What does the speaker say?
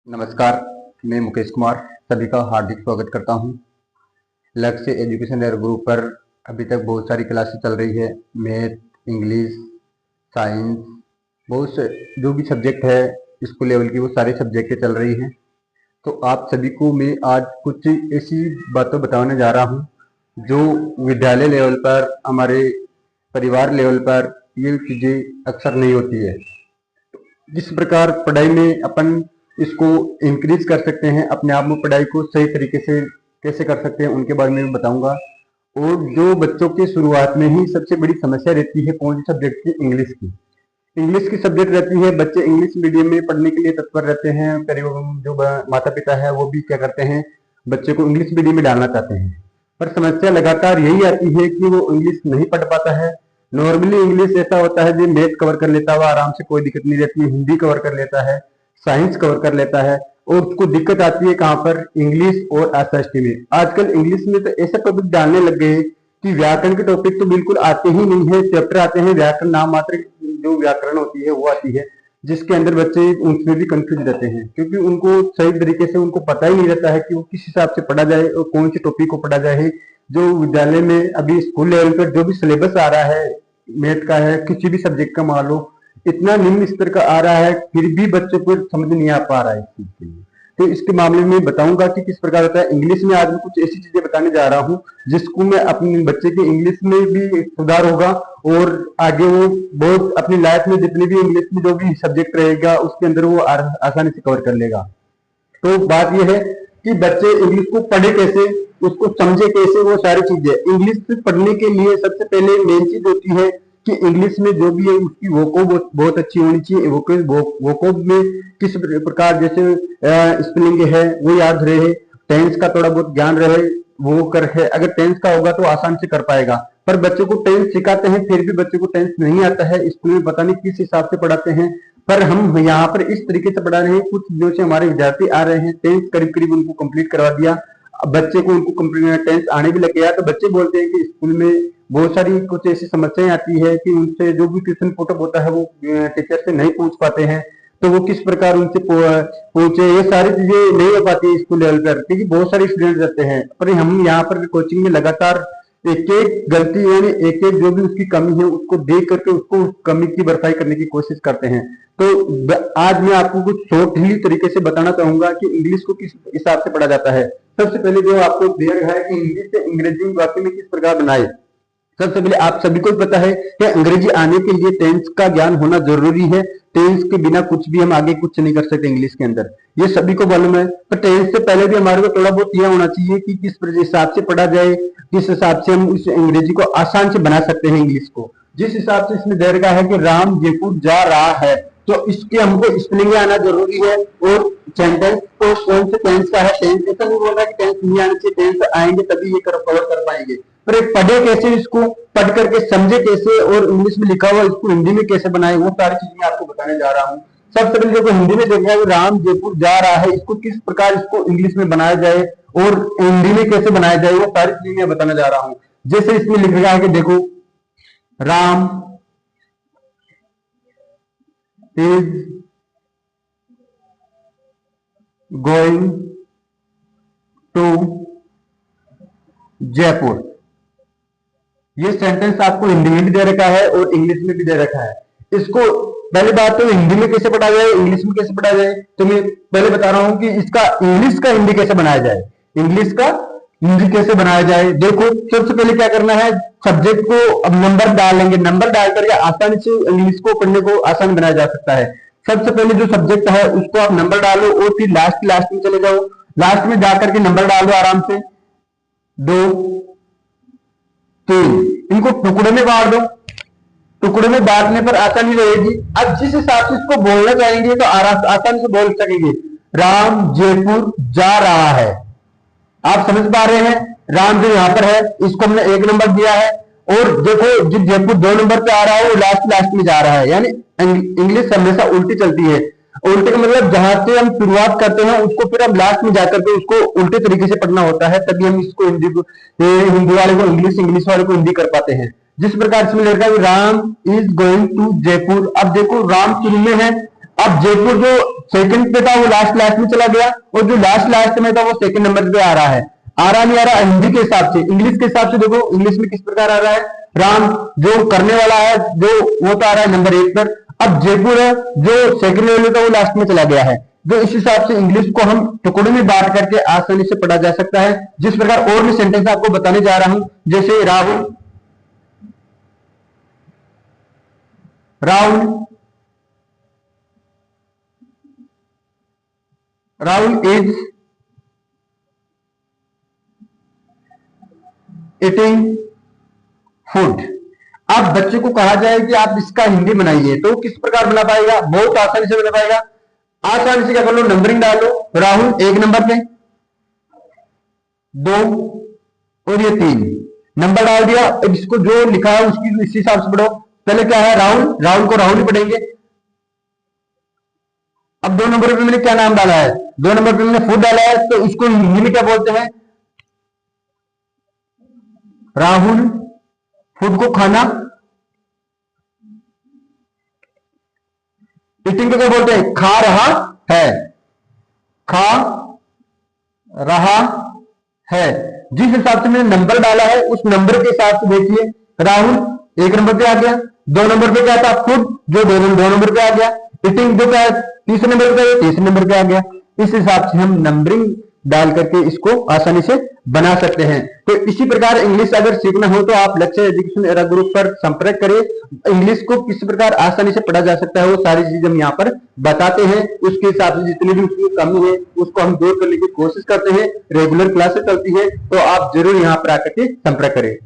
नमस्कार, मैं मुकेश कुमार सभी का हार्दिक स्वागत करता हूं। लक्ष्य एजुकेशन एयर ग्रुप पर अभी तक बहुत सारी क्लासेस चल रही है। मैथ, इंग्लिश, साइंस, बहुत से जो भी सब्जेक्ट है स्कूल लेवल की वो सारी सब्जेक्टें चल रही हैं। तो आप सभी को मैं आज कुछ ऐसी बातें बताने जा रहा हूं जो विद्यालय लेवल पर, हमारे परिवार लेवल पर ये चीज़ें अक्सर नहीं होती है। जिस प्रकार पढ़ाई में अपन इसको इंक्रीज कर सकते हैं, अपने आप में पढ़ाई को सही तरीके से कैसे कर सकते हैं, उनके बारे में बताऊंगा। और जो बच्चों के शुरुआत में ही सबसे बड़ी समस्या रहती है कौन सी सब्जेक्ट की? इंग्लिश की सब्जेक्ट रहती है। बच्चे इंग्लिश मीडियम में पढ़ने के लिए तत्पर रहते हैं। जो माता पिता है वो भी क्या करते हैं, बच्चे को इंग्लिश मीडियम में डालना चाहते हैं, पर समस्या लगातार यही आती है कि वो इंग्लिश नहीं पढ़ पाता है। नॉर्मली इंग्लिश ऐसा होता है जो मैथ कवर कर लेता है, आराम से, कोई दिक्कत नहीं रहती है। हिंदी कवर कर लेता है, साइंस कवर कर लेता है। और उसको दिक्कत आती है कहाँ पर? इंग्लिश और एसएसटी में। आजकल इंग्लिश में तो ऐसा टॉपिक डालने लग गए कि व्याकरण के टॉपिक तो बिल्कुल आते ही नहीं है। चैप्टर आते हैं, व्याकरण नाम मात्र जो व्याकरण होती है वो आती है, जिसके अंदर बच्चे उसमें भी कंफ्यूज रहते हैं, क्योंकि उनको सही तरीके से उनको पता ही नहीं रहता है कि वो किस हिसाब से पढ़ा जाए और कौन से टॉपिक को पढ़ा जाए। जो विद्यालय में अभी स्कूल लेवल पर जो भी सिलेबस आ रहा है, मैथ का है, किसी भी सब्जेक्ट का मान लो, इतना निम्न स्तर का आ रहा है, फिर भी बच्चों को समझ नहीं आ पा रहा है इस चीज के लिए। तो इसके मामले में बताऊंगा कि किस प्रकार होता है। इंग्लिश में आज मैं कुछ ऐसी चीजें बताने जा रहा हूँ जिसको मैं अपने बच्चे के इंग्लिश में भी सुधार होगा, और आगे वो बहुत अपनी लाइफ में जितनी भी इंग्लिश में जो भी सब्जेक्ट रहेगा उसके अंदर वो आसानी से कवर कर लेगा। तो बात यह है कि बच्चे इंग्लिश को पढ़े कैसे, उसको समझे कैसे, वो सारी चीजें। इंग्लिश पढ़ने के लिए सबसे पहले मेन चीज होती है कि इंग्लिश में जो भी है उसकी वोकोब बहुत अच्छी होनी चाहिए। वोकोब में किस प्रकार, जैसे स्पेलिंग है वो याद रहे, टेंस का थोड़ा बहुत ज्ञान रहे, वो कर है। अगर टेंस का होगा तो आसान से कर पाएगा। पर बच्चों को टेंस सिखाते हैं फिर भी बच्चे को टेंस नहीं आता है। स्कूल में पता नहीं किस हिसाब से पढ़ाते हैं, पर हम यहाँ पर इस तरीके से पढ़ा रहे हैं। कुछ जो से हमारे विद्यार्थी आ रहे हैं, टेंथ करीब करीब उनको कंप्लीट करवा दिया, बच्चे को उनको टेंथ आने भी लग गया, तो बच्चे बोलते हैं कि स्कूल में बहुत सारी कुछ ऐसी समस्याएं आती है कि उनसे जो भी क्वेश्चन पुट अप होता है वो टीचर से नहीं पूछ पाते हैं। तो वो किस प्रकार उनसे पूछे, ये सारी चीजें नहीं हो पाती है स्कूल लेवल पर, क्योंकि बहुत सारे स्टूडेंट रहते हैं। पर हम यहाँ पर कोचिंग में लगातार एक एक गलती, यानी एक एक जो भी उसकी कमी है उसको देख करके उसको उस कमी की भरपाई करने की कोशिश करते हैं। तो आज मैं आपको कुछ शॉर्ट ही तरीके से बताना चाहूंगा कि इंग्लिश को किस हिसाब से पढ़ा जाता है। सबसे पहले जो आपको दिया गया है कि इंग्लिश से अंग्रेजी वाक्य में किस प्रकार बनाए। सबसे पहले आप सभी को पता है कि अंग्रेजी आने के लिए टेंस का ज्ञान होना जरूरी है। टेंस के बिना कुछ भी हम आगे कुछ नहीं कर सकते इंग्लिश के अंदर, ये सभी को मालूम है। पर टेंस से पहले भी हमारे को थोड़ा बहुत यह होना चाहिए कि किस हिसाब से पढ़ा जाए, किस हिसाब से हम इस अंग्रेजी को आसान से बना सकते हैं। इंग्लिश को जिस हिसाब से इसमें दे रखा है कि राम जयपुर जा रहा है, तो इसके हमको स्पेलिंग आना जरूरी है। और सेंटेंस को कौन से टेंस का है, टेंस ऐसा नहीं बोल रहा कि टेंस नहीं आने चाहिए, टेंस आएंगे तभी ये कवर कर पाएंगे। पर पढ़े कैसे, इसको पढ़ करके समझे कैसे, और इंग्लिश में लिखा हुआ इसको हिंदी में कैसे बनाए, वो सारी चीजें मैं आपको बताने जा रहा हूँ। सबसे पहले देखो, हिंदी में देखा है राम जयपुर जा रहा है, इसको किस प्रकार इसको इंग्लिश में बनाया जाए और हिंदी में कैसे बनाया जाए, वो सारी चीजें मैं बताने जा रहा हूँ। जैसे इसमें लिख रहा है कि देखो, Ram is going to Jaipur. ये सेंटेंस आपको हिंदी में भी दे रखा है और इंग्लिश में भी दे रखा है। इसको पहली बात तो हिंदी में कैसे पढ़ा जाए, इंग्लिश में कैसे पढ़ा जाए, तो मैं पहले बता रहा हूं कि इसका इंग्लिश का हिंदी कैसे बनाया जाए। इंग्लिश का हिंदी कैसे बनाया जाए, देखो सबसे पहले क्या करना है, सब्जेक्ट को अब नंबर डालेंगे, नंबर डाल करके आसानी से इंग्लिश को पढ़ने को आसान बनाया जा सकता है। सबसे पहले जो सब्जेक्ट है उसको आप नंबर डालो और फिर लास्ट में चले जाओ, लास्ट में जाकर के नंबर डाल दो आराम से, 2 3, इनको टुकड़े में बांट दो। टुकड़े में बांटने पर आसानी रहेगी। अब जिस हिसाब से इसको बोलना चाहेंगे तो आसानी से बोल सकेंगे, राम जयपुर जा रहा है। आप समझ पा रहे हैं, राम जो यहां पर है इसको हमने 1 नंबर दिया है, और देखो जो जयपुर 2 नंबर पे आ रहा है वो लास्ट में जा रहा है। यानी इंग्लिश हमेशा उल्टी चलती है। उल्टे का मतलब जहां से हम शुरुआत करते हैं उसको फिर हम लास्ट में जाकर के उसको उल्टे तरीके से पढ़ना होता है, तभी हम इसको हिंदी वाले को इंग्लिश वाले को हिंदी कर पाते हैं। जिस प्रकार इसमें लिखा है Ram is going to Jaipur. अब देखो राम शुरू में है, अब जयपुर जो सेकंड पे था वो लास्ट में चला गया, और जो लास्ट में था वो सेकंड नंबर पे आ रहा है। आ रहा नहीं आ रहा हिंदी के हिसाब से, इंग्लिश के हिसाब से देखो इंग्लिश में किस प्रकार आ रहा है। राम जो करने वाला है जो वो तो आ रहा है नंबर 1 पर। अब जयपुर है जो सेकंड लेवल था वो लास्ट में चला गया है। तो इस हिसाब से इंग्लिश को हम टुकड़ों में बांट करके आसानी से पढ़ा जा सकता है। जिस प्रकार और भी सेंटेंस आपको बताने जा रहा हूं, जैसे राहुल इज ईटिंग फूड। अब बच्चे को कहा जाए कि आप इसका हिंदी बनाइए, तो किस प्रकार बना पाएगा? बहुत आसानी से बना पाएगा। आसानी से क्या कर लो, नंबरिंग डाल लो। राहुल 1 नंबर पे, 2 और ये 3 नंबर डाल दिया। अब इसको जो लिखा है उसकी इस हिसाब से पढ़ो। पहले क्या है, राहुल को राहुल ही पढ़ेंगे। अब 2 नंबर पे मैंने क्या नाम डाला है, 2 नंबर पे मैंने फूड डाला है, तो इसको हिंदी में क्या बोलते हैं? राहुल फूड को खाना, ईटिंग को क्या बोलते हैं? खा रहा है, खा रहा है। जिस हिसाब से मैंने नंबर डाला है उस नंबर के हिसाब से देखिए, राहुल 1 नंबर पे आ गया, 2 नंबर पे क्या था? फूड जो 2 नंबर पे आ गया, ईटिंग जो क्या है 3 नंबर पे, 3 नंबर पे आ गया। इस हिसाब से हम नंबरिंग डाल करके इसको आसानी से बना सकते हैं। तो इसी प्रकार इंग्लिश अगर सीखना हो तो आप लक्ष्य एजुकेशन एरा ग्रुप पर संपर्क करें। इंग्लिश को किस प्रकार आसानी से पढ़ा जा सकता है वो सारी चीजें हम यहाँ पर बताते हैं। उसके हिसाब से जितनी भी उसकी कमी है उसको हम दूर करने की कोशिश करते हैं। रेगुलर क्लासेस चलती है, तो आप जरूर यहाँ पर आकर के संपर्क करें।